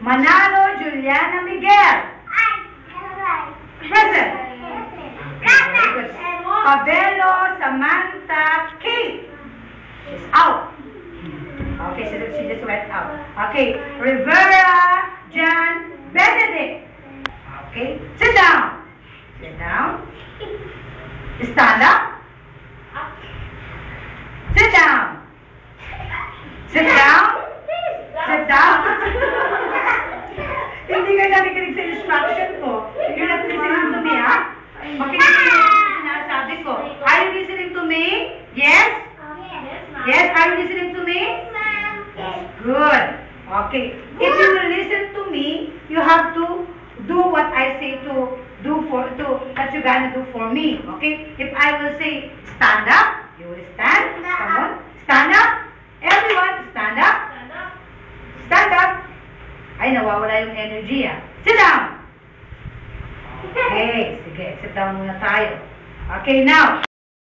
Manalo Juliana Miguel. Present. Very good. Pabelo Samantha Kate. She's out. Okay, she just went out. Okay, Rivera John Benedict. Okay, sit down. Sit down. Stand up. Sit down. Sit down. Sit down. Hindi kayo nakikinig sa instruction ko. You're not listening to me, ha? Makinig kayo sa sinasabi ko. Are you listening to me? Yes? Yes, are you listening to me? Good. Okay. If you will listen to me, you have to do what I say to do that you're gonna do for me. Okay? If I will say stand up, you will stand. Come on. Stand up. Everyone, stand up. Stand up. Ay, nawawala yung energy, ah. Sit down. Okay, sige. Sit down muna tayo. Okay, now.